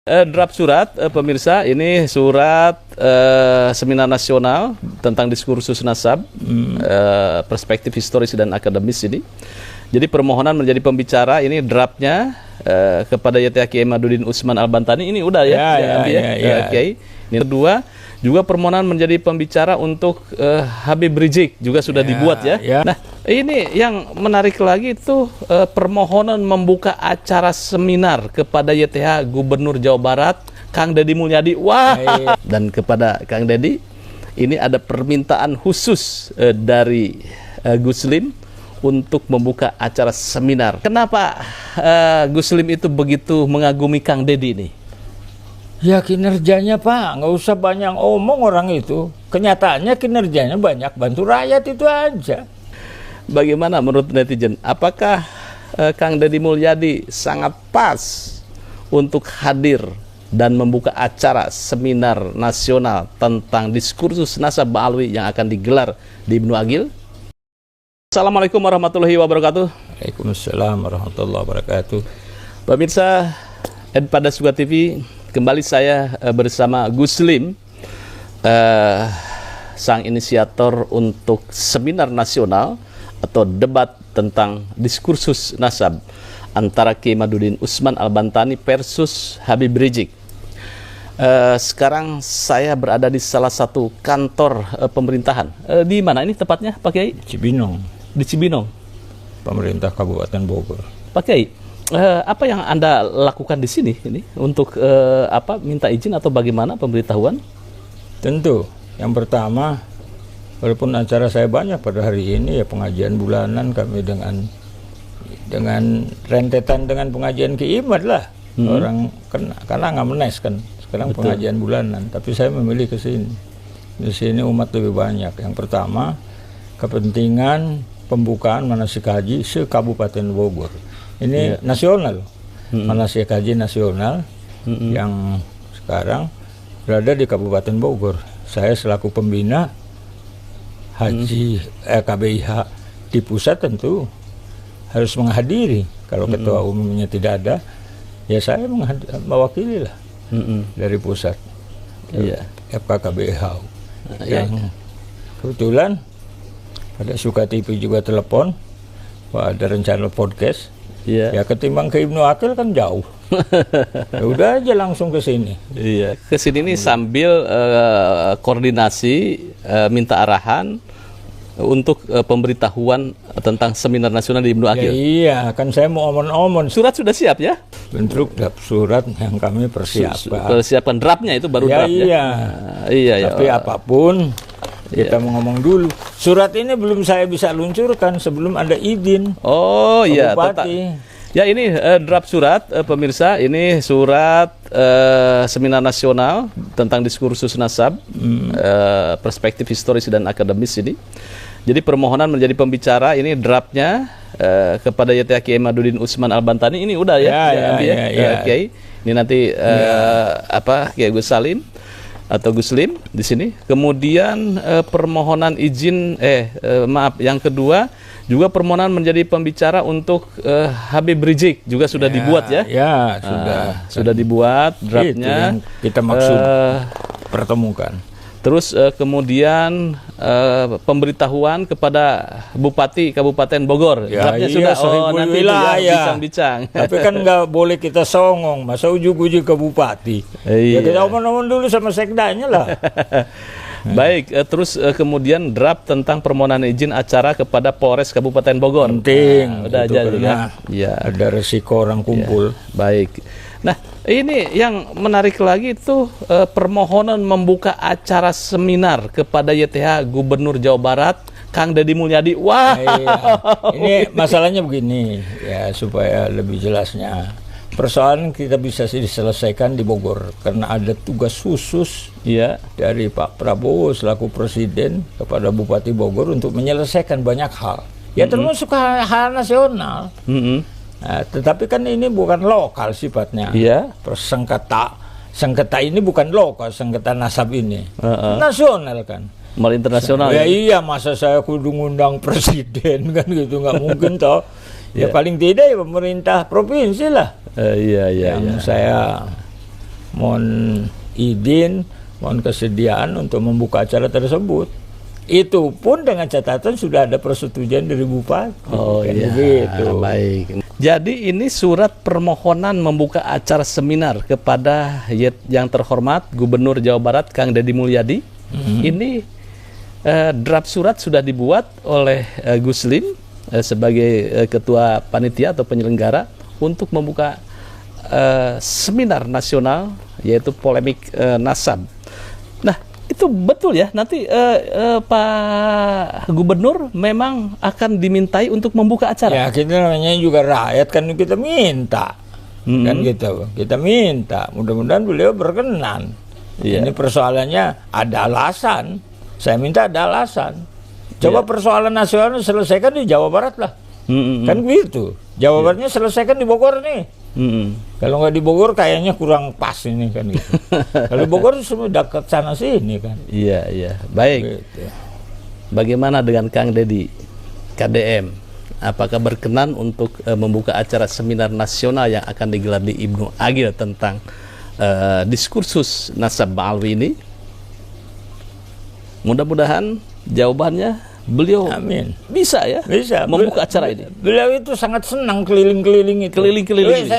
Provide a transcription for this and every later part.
Draft surat, pemirsa, ini surat seminar nasional tentang diskursus nasab, perspektif historis dan akademis ini. Jadi permohonan menjadi pembicara ini draftnya kepada YTH Kiai Madudin Usman Al-Bantani ini udah ya, Kiai. Ini kedua, juga permohonan menjadi pembicara untuk Habib Rizik juga sudah dibuat ya. Nah, ini yang menarik lagi itu permohonan membuka acara seminar kepada YTH Gubernur Jawa Barat Kang Deddy Mulyadi. Wah, dan kepada Kang Deddy ini ada permintaan khusus dari Gus Lim untuk membuka acara seminar. Kenapa Gus Lim itu begitu mengagumi Kang Deddy ini? Ya kinerjanya Pak, nggak usah banyak omong orang itu. Kenyataannya kinerjanya banyak bantu rakyat itu aja. Bagaimana menurut netizen? Apakah Kang Deddy Mulyadi sangat pas untuk hadir dan membuka acara seminar nasional tentang diskursus nasab Ba'alwi yang akan digelar di Ibnu Agil? Assalamualaikum warahmatullahi wabarakatuh. Waalaikumsalam warahmatullahi wabarakatuh. Pemirsa Pada Suga TV, kembali saya bersama Gus Lim, sang inisiator untuk seminar nasional atau debat tentang diskursus nasab antara Kiai Madudin Usman Al-Bantani versus Habib Rizik. Sekarang saya berada di salah satu kantor pemerintahan. Di mana ini tepatnya, Pak Kiai? Cibinong. Di Cibinong, pemerintah Kabupaten Bogor. Pak Kiai, apa yang Anda lakukan di sini ini untuk minta izin atau bagaimana pemberitahuan? Tentu, yang pertama, walaupun acara saya banyak pada hari ini ya pengajian bulanan kami dengan rentetan dengan pengajian Ki Imad lah. Orang karena nggak menes kan sekarang. Betul. Pengajian bulanan, tapi saya memilih ke sini. Di sini umat lebih banyak. Yang pertama, kepentingan pembukaan manasik haji se-Kabupaten Bogor. Ini nasional, manasik haji nasional yang sekarang berada di Kabupaten Bogor. Saya selaku pembina haji KBIH di pusat tentu harus menghadiri. Kalau ketua umumnya tidak ada, ya saya mewakili lah dari pusat. FKKBIH yang kebetulan pada Suka TV juga telepon, wah ada rencana podcast. Ya ketimbang ke Ibnu Akil kan jauh. Ya udah aja langsung ke sini. Iya, ke sini nih sambil koordinasi, minta arahan untuk pemberitahuan tentang seminar nasional di Ibnu Akil. Ya, iya, kan saya mau omon-omon. Surat sudah siap ya? Bentuk surat yang kami persiapkan. Persiapan draftnya itu baru draft ya. Iya. Tapi apapun kita mau ngomong dulu. Surat ini belum saya bisa luncurkan sebelum ada izin. Oh iya, Bupati. Ya ini draft surat, pemirsa. Ini surat seminar nasional tentang diskursus nasab, perspektif historis dan akademis ini. Jadi permohonan menjadi pembicara ini draftnya kepada YTH Kiai Madudin Usman Al-Bantani ini udah ya, Kiai. Ini nanti Kiai Gus Salim atau Gus Lim di sini. Kemudian permohonan izin yang kedua juga permohonan menjadi pembicara untuk Habib Rizik juga sudah dibuat ya. Ya, sudah dibuat draftnya. Itu yang kita maksud pertemukan. Terus kemudian pemberitahuan kepada Bupati Kabupaten Bogor. Draftnya sudah nanti bincang-bincang. Tapi kan nggak boleh kita songong, masa ujuk-ujuk ke Bupati. Ya kita omong-omong dulu sama sekdanya lah. Baik, terus kemudian draft tentang permohonan izin acara kepada Polres Kabupaten Bogor. Penting. Udah aja juga. Ya. Ada resiko orang kumpul. Baik. Nah, ini yang menarik lagi itu permohonan membuka acara seminar kepada YTH Gubernur Jawa Barat Kang Deddy Mulyadi. Wah. Ini masalahnya begini ya, supaya lebih jelasnya. Persoalan kita bisa diselesaikan di Bogor karena ada tugas khusus dari Pak Prabowo selaku presiden kepada Bupati Bogor untuk menyelesaikan banyak hal. Ya termasuk hal nasional. Nah, tetapi kan ini bukan lokal sifatnya. Sengketa ini bukan lokal, sengketa nasab ini nasional kan. Mal internasional. Ya iya, masa saya kudu ngundang presiden kan gitu, nggak mungkin toh. Ya paling tidak ya pemerintah provinsi lah. Yang saya mohon izin, mohon kesediaan untuk membuka acara tersebut. Itu pun dengan catatan sudah ada persetujuan dari bupati. Oh kan iya, begitu. baik. Jadi ini surat permohonan membuka acara seminar kepada yang terhormat Gubernur Jawa Barat Kang Deddy Mulyadi. Ini draft surat sudah dibuat oleh Gus Lim sebagai ketua panitia atau penyelenggara untuk membuka seminar nasional yaitu polemik nasab. Nah, itu betul ya, nanti Pak Gubernur memang akan dimintai untuk membuka acara. Ya, kita namanya juga rakyat kan, kita minta. Kan gitu. Kita minta, mudah-mudahan beliau berkenan. Iya. Ini persoalannya ada alasan. Saya minta ada alasan. Coba persoalan nasional selesaikan di Jawa Barat lah. Kan gitu. Jawa Baratnya selesaikan di Bogor nih. Kalau nggak di Bogor kayaknya kurang pas ini kan gitu. Kalau di Bogor semua dekat sana sini kan. Iya, iya. Baik. Gitu. Bagaimana dengan Kang Deddy KDM? Apakah berkenan untuk membuka acara seminar nasional yang akan digelar di Ibnu Agil tentang diskursus nasab Ba'alwi ini? Mudah-mudahan jawabannya beliau Amin. bisa ya, Bisa membuka acara ini. Beliau itu sangat senang keliling-keliling itu. Keliling-keliling.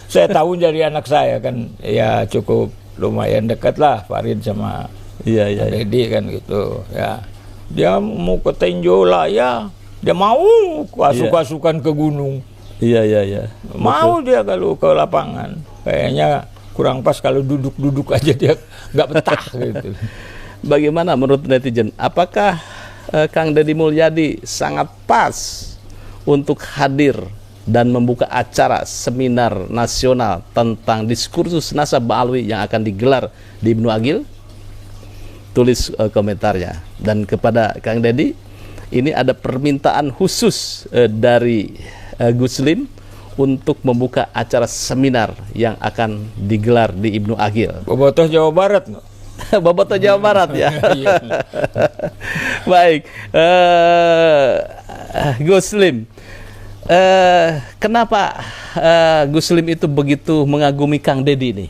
Saya tahu dari anak saya kan, ya cukup lumayan dekat lah Farid sama Iya, iya. Deddy kan gitu. Ya, dia mau ke Tenjola ya, dia mau kasuk-kasukan ke gunung. Iya, iya, iya. Mau dia kalau ke lapangan. Kayaknya kurang pas kalau duduk-duduk aja dia nggak betah gitu. Bagaimana menurut netizen? Apakah Kang Deddy Mulyadi sangat pas untuk hadir dan membuka acara seminar nasional tentang diskursus nasab Ba'alwi yang akan digelar di Ibnu Agil? Tulis komentarnya. Dan kepada Kang Deddy, ini ada permintaan khusus dari Gus Lim untuk membuka acara seminar yang akan digelar di Ibnu Agil. Bobotoh Jawa Barat no? Bobotoh Jawa Barat ya. Iya. Baik, Gus Lim, kenapa Gus Lim itu begitu mengagumi Kang Deddy ini?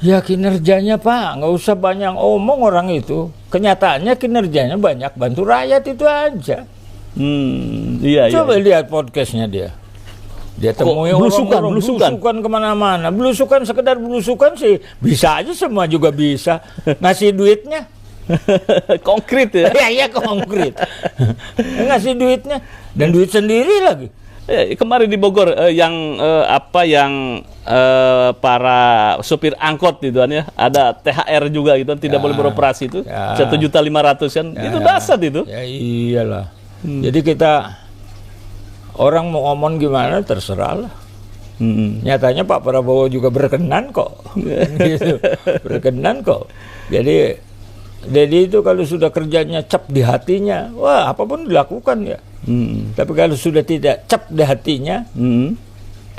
Ya kinerjanya Pak, nggak usah banyak omong orang itu. Kenyataannya kinerjanya banyak bantu rakyat itu aja. Iya. Coba lihat podcastnya dia. Dia temui orang-orang belusukan kemana-mana. Belusukan, sekedar belusukan sih bisa aja, semua juga bisa. Ngasih duitnya. Konkret ya? Iya konkret. Ngasih duitnya dan duit sendiri lagi. Kemarin di Bogor yang para supir angkot gitu kan ya, ada THR juga gitu, tidak boleh beroperasi itu, 1.500.000 kan, itu dahsyat itu. Ya iyalah. Jadi kita orang mau ngomong gimana terserah lah. Nyatanya Pak Prabowo juga berkenan kok. Gitu. Berkenan kok. Jadi itu kalau sudah kerjanya cap di hatinya, wah apapun dilakukan ya. Tapi kalau sudah tidak cap di hatinya,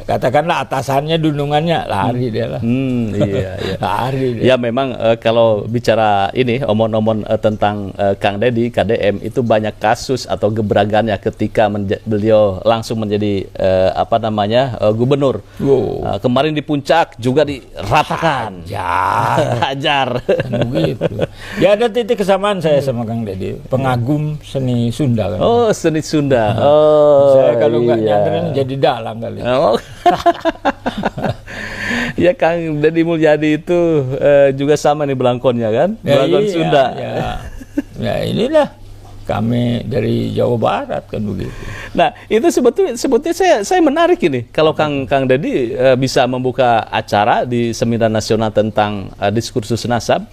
katakanlah atasannya, dunungannya, lari dia lah. Iya. Lari dia. Ya memang kalau bicara ini omong-omong tentang Kang Deddy KDM itu banyak kasus atau gebragannya ketika beliau langsung menjadi gubernur. Wow. Kemarin di puncak juga diratakan. Hajar. Begitu. Ya ada titik kesamaan saya sama Kang Deddy, pengagum seni Sunda kan. Oh, seni Sunda. Oh, saya kalau nggak nyanterin jadi dalang kali. Oh. Ya Kang Deddy Mulyadi itu juga sama nih belangkonnya kan, belangkon Sunda. Ya inilah kami dari Jawa Barat kan begitu. Nah itu sebetulnya saya menarik ini kalau Kang Deddy bisa membuka acara di seminar nasional tentang diskursus nasab.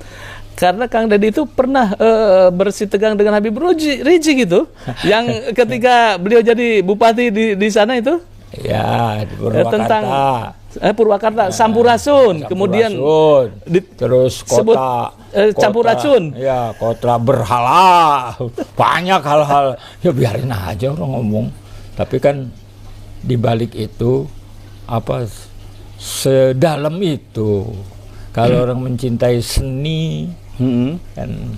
Karena Kang Deddy itu pernah bersitegang dengan Habib Rizik gitu, yang ketika beliau jadi bupati di sana itu. Ya, di Purwakarta. Tentang Purwakarta, Sampurasun, kemudian terus kota Campuracun. Ya, kota berhala. Banyak hal-hal. Ya biarin aja orang ngomong. Tapi kan di balik itu sedalam itu. Kalau orang mencintai seni, kan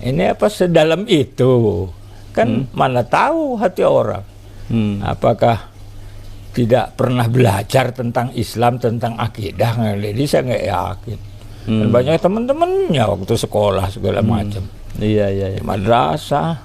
ini sedalam itu. Kan mana tahu hati orang. Apakah tidak pernah belajar tentang Islam, tentang akidah. Jadi saya nggak yakin. Dan banyak teman-temannya waktu sekolah segala macam. Iya, iya, iya. Di madrasah,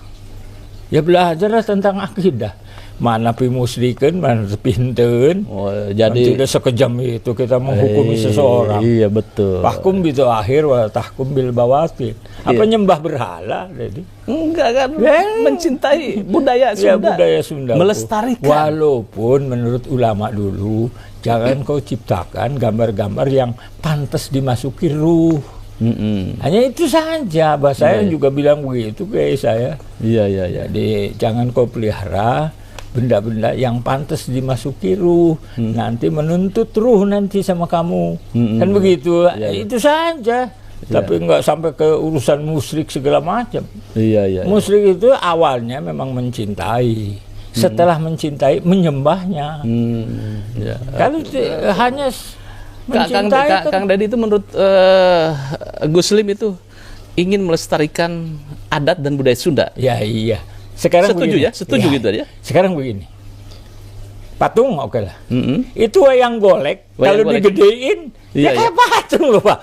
ya belajarlah tentang akidah. Mana pi musyrikin, mana pinten. Oh, Jadi jadi tidak sekejam itu kita menghukumi seseorang. Iya, betul. Tahkum bitu akhir wa tahkum bil bawatin. Apa nyembah berhala jadi? Enggak kan, mencintai budaya Sunda. Ya budaya Sunda. Melestarikan. Walaupun menurut ulama dulu, jangan kau ciptakan gambar-gambar yang pantas dimasuki ruh. Hanya itu saja. Saya juga bilang begitu ke saya. Iya, iya, iya. Jadi jangan kau pelihara benda-benda yang pantas dimasuki ruh, nanti menuntut ruh nanti sama kamu, kan begitu. Itu saja. Tapi nggak sampai ke urusan musyrik segala macam. Iya, iya. Musyrik itu awalnya memang mencintai, setelah mencintai menyembahnya. Ya. Kalau hanya mencintai, Kang Dadi itu menurut Guslim itu ingin melestarikan adat dan budaya Sunda. ya iya. Sekarang Setuju begini. ya? Setuju gitu ya? Sekarang begini. Patung oke lah. Itu wayang golek, Wayang kalau golek. digedein, Iya, ya kayak patung loh Pak.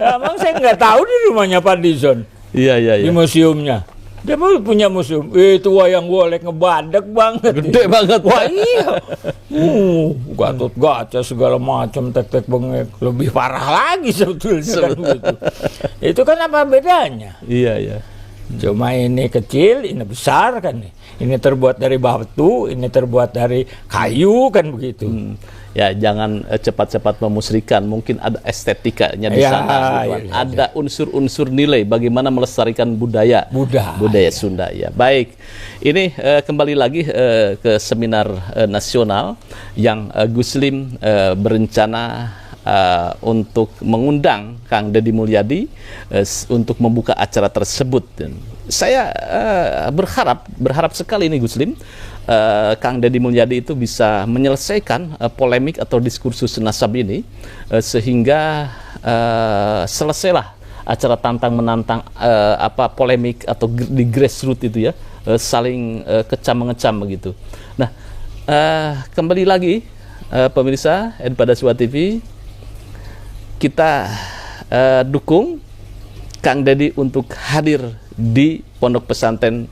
Emang saya nggak tahu di rumahnya Pak Dizon, Iya, iya, di iya. museumnya. Dia mau punya museum, itu wayang golek ngebadek banget. Gede banget. Wah iya. Gatot gaca segala macam, tek-tek bengek. Lebih parah lagi sebetulnya kan gitu. Itu kan apa bedanya? Iya, iya. Cuma ini kecil, ini besar kan. Ini terbuat dari batu, ini terbuat dari kayu kan begitu. Ya, jangan cepat-cepat memusrikan. Mungkin ada estetikanya di Ya, sana. iya, iya. Ada unsur-unsur nilai bagaimana melestarikan budaya Sunda. Ya, baik. Ini kembali lagi ke seminar nasional yang Guslim berencana untuk mengundang Kang Deddy Mulyadi untuk membuka acara tersebut. Dan saya berharap sekali ini Guslim, Kang Deddy Mulyadi itu bisa menyelesaikan polemik atau diskursus nasab ini sehingga selesailah acara tantang menantang polemik atau di grassroots itu ya, saling kecam mengecam begitu. Nah, kembali lagi pemirsa Enpada.Sua TV, kita dukung Kang Deddy untuk hadir di Pondok Pesantren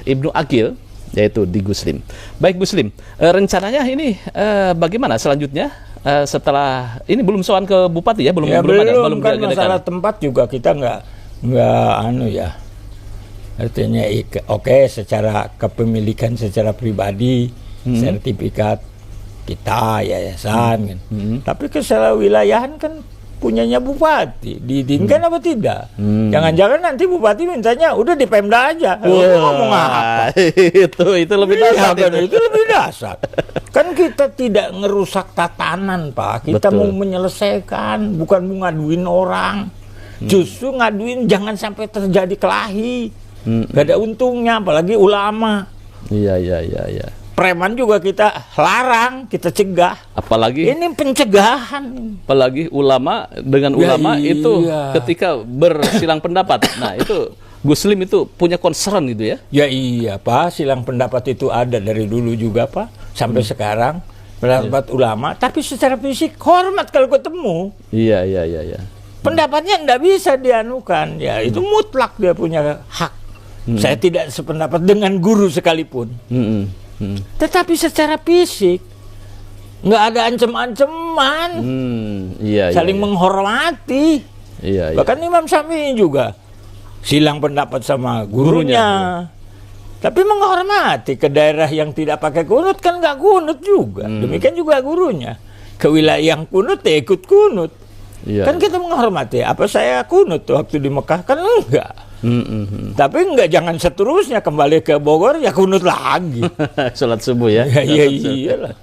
Ibnu Aqil, yaitu di Guslim. Baik Guslim, rencananya ini bagaimana selanjutnya setelah ini? Belum soal ke Bupati ya, belum Ya, belum kan diadakan. masalah tempat juga kita nggak anu ya. Artinya oke, secara kepemilikan secara pribadi, sertifikat kita yayasan kan. Tapi kewilayahan kan punyanya bupati, diizinkan apa tidak? Jangan-jangan nanti bupati mintanya udah di Pemda aja. Ngomong apa? itu lebih dasar. Kan, itu lebih dasar. Kan kita tidak ngerusak tatanan Pak, kita Betul. mau menyelesaikan, bukan mau ngaduin orang. Justru ngaduin jangan sampai terjadi kelahi. Gak ada untungnya, apalagi ulama. Iya. Preman juga kita larang, kita cegah. Apalagi Ini pencegahan. ulama dengan Ya, ulama iya. itu ketika bersilang pendapat. Nah, itu Guslim itu punya concern gitu ya. Ya iya Pak, silang pendapat itu ada dari dulu juga Pak, sampai sekarang pendapat ulama. Tapi secara fisik hormat kalau ketemu. Iya. Pendapatnya nggak bisa dianukan, ya itu mutlak dia punya hak. Saya tidak sependapat dengan guru sekalipun. Tetapi secara fisik nggak ada ancam-ancaman, Iya. saling menghormati. Iya. Bahkan Imam Syafi'i juga silang pendapat sama gurunya. Tapi menghormati. Ke daerah yang tidak pakai kunut kan nggak kunut juga. Demikian juga gurunya. Ke wilayah yang kunut ya ikut kunut. Iya. Kan kita menghormati. Apa saya kunut waktu di Mekah? Kan enggak. Tapi enggak, jangan seterusnya kembali ke Bogor ya kunut lagi. Sholat subuh ya. Ya iyalah.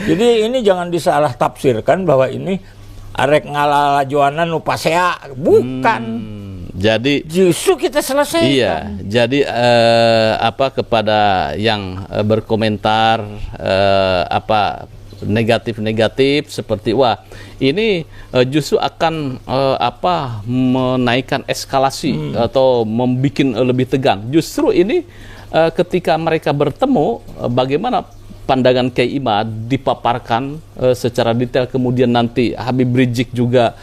Jadi ini jangan disalah tafsirkan bahwa ini arek ngalala joanan upasea, bukan. Jadi Justru kita selesaikan. iya, jadi kepada yang berkomentar negatif seperti wah ini justru akan menaikkan eskalasi atau membuat lebih tegang. Justru ini ketika mereka bertemu bagaimana pandangan Kiai Imad dipaparkan secara detail, kemudian nanti Habib Rizik juga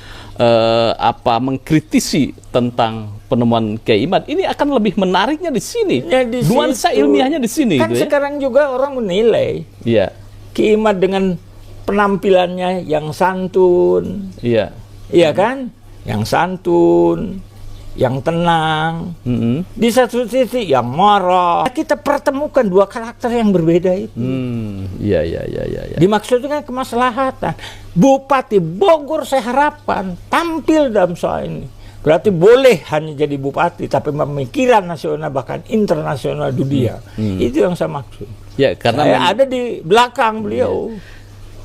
mengkritisi tentang penemuan Kiai Imad, ini akan lebih menariknya di sini. Ya, di nuansa situ. ilmiahnya di sini. Kan gitu sekarang juga orang menilai ya. Kiai Imad dengan penampilannya yang santun, Iya. iya kan? Yang santun, yang tenang. Di satu sisi yang marah. Kita pertemukan dua karakter yang berbeda itu. Iya. Dimaksudkan kemaslahatan. Bupati Bogor saya harapkan tampil dalam soal ini. Berarti boleh hanya jadi bupati, tapi pemikiran nasional bahkan internasional dunia. Itu yang saya maksud. Ya, karena saya ada di belakang beliau.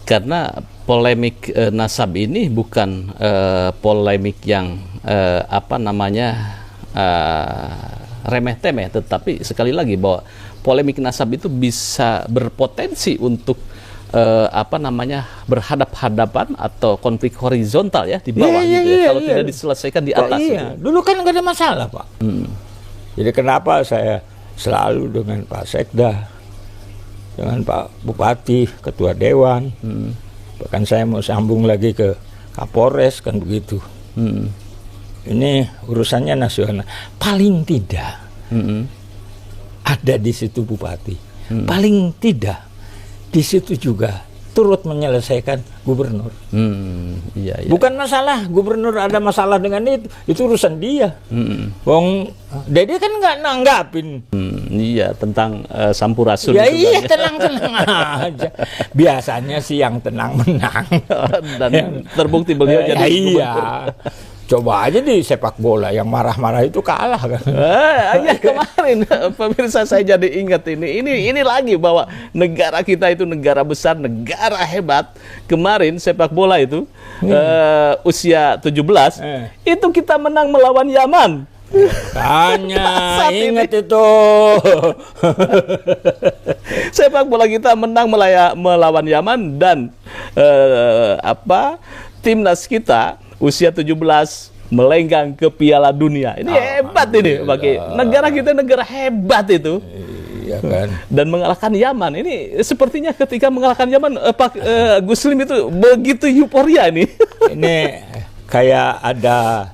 Karena polemik nasab ini bukan polemik yang remeh-temeh, tetapi sekali lagi bahwa polemik nasab itu bisa berpotensi untuk berhadap-hadapan atau konflik horizontal ya di bawah kalau tidak diselesaikan di atas. Dulu kan nggak ada masalah, Pak. Jadi kenapa saya selalu dengan Pak Sekda, dengan Pak Bupati, Ketua Dewan, bahkan saya mau sambung lagi ke Kapolres kan begitu. Ini urusannya nasional. Paling tidak ada di situ Bupati. Paling tidak di situ juga turut menyelesaikan gubernur. Iya. Bukan masalah gubernur ada masalah dengan itu urusan dia. Wong Dede kan nggak nanggapin. Iya, tentang sampurasun. Ya iya, tenang-tenang aja. Biasanya sih yang tenang menang. Dan terbukti beliau jadi iya. Coba aja di sepak bola yang marah-marah itu kalah kan. Ya kemarin pemirsa saya jadi ingat ini lagi bahwa negara kita itu negara besar, negara hebat. Kemarin sepak bola itu usia 17 itu kita menang melawan Yaman. Makanya ingat itu. Sepak bola kita menang melawan Yaman dan timnas kita usia 17 melenggang ke Piala Dunia. Ini hebat ini bagi negara kita, negara hebat itu. Iya kan. Dan mengalahkan Yaman. Ini sepertinya ketika mengalahkan Yaman Pak Guslim itu begitu euforia ini. Ini kayak ada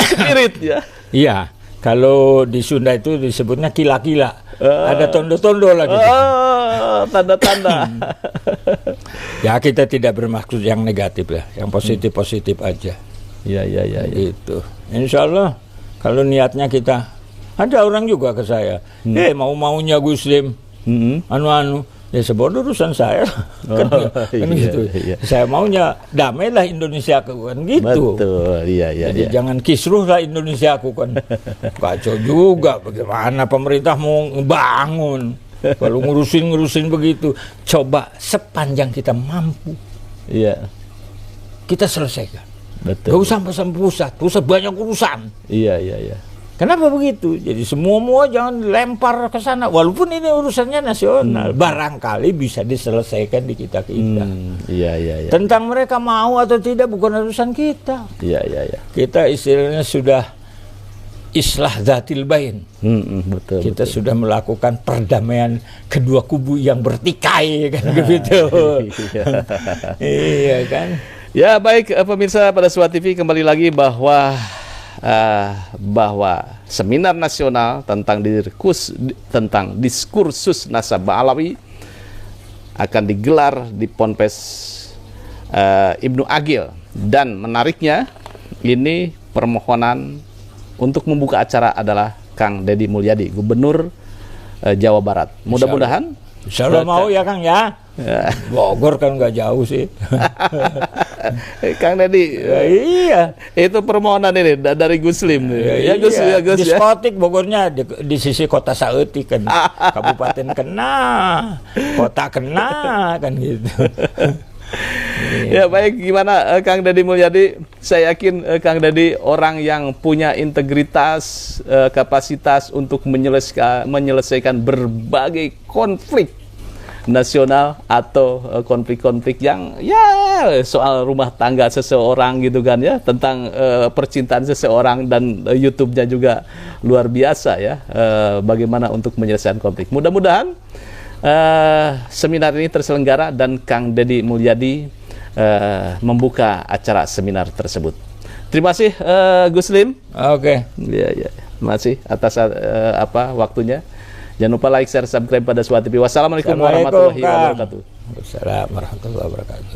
spirit ya. Iya. Kalau di Sunda itu disebutnya kila-kila. Ada tondo-tondo lagi. Tanda-tanda. Ya kita tidak bermaksud yang negatif lah, yang positif-positif aja. Iya. Itu. Insya Allah kalau niatnya kita, ada orang juga ke saya, mau-maunya Guslim, anu-anu, ya sebodoh urusan saya, kan gitu. Iya. Saya maunya damailah Indonesia kan gitu. Betul, iya. Jadi jangan kisruh lah Indonesia kan. Kacau juga, bagaimana pemerintah mau ngebangun. Kalau ngurusin begitu, coba sepanjang kita mampu, kita selesaikan. Betul. Gak usah sampai pusat banyak urusan. Iya. Kenapa begitu? Jadi semua jangan dilempar ke sana, walaupun ini urusannya nasional, barangkali bisa diselesaikan di kita. Iya. Tentang mereka mau atau tidak bukan urusan kita. Iya. Kita istilahnya sudah islah dzatil bain. Betul. Kita sudah melakukan perdamaian kedua kubu yang bertikai kan begitu. Iya kan. Ya baik pemirsa pada Suara TV, kembali lagi bahwa seminar nasional tentang diskursus nasab Alawi akan digelar di Ponpes Ibnu Agil, dan menariknya ini permohonan untuk membuka acara adalah Kang Deddy Mulyadi, Gubernur Jawa Barat. Mudah-mudahan Insya Allah mau ya Kang ya. Bogor kan nggak jauh sih. Kang Deddy, iya. Itu permohonan ini dari Guslim. Ya Gus, ya Gus. Diskotik Bogornya di sisi kota Saeutik kan. Kabupaten kena, kota kena kan gitu. Ya baik, gimana Kang Deddy Mulyadi? Saya yakin Kang Deddy orang yang punya integritas, kapasitas untuk menyelesaikan berbagai konflik nasional atau konflik-konflik yang soal rumah tangga seseorang gitu kan ya, tentang percintaan seseorang, dan YouTube-nya juga luar biasa ya, bagaimana untuk menyelesaikan konflik. Mudah-mudahan seminar ini terselenggara dan Kang Deddy Mulyadi membuka acara seminar tersebut. Terima kasih Gus Lim. Oke. Ya, ya. Terima kasih atas waktunya. Jangan lupa like, share, subscribe pada Suara TV. Wassalamualaikum warahmatullahi wabarakatuh. Wassalamualaikum warahmatullahi wabarakatuh.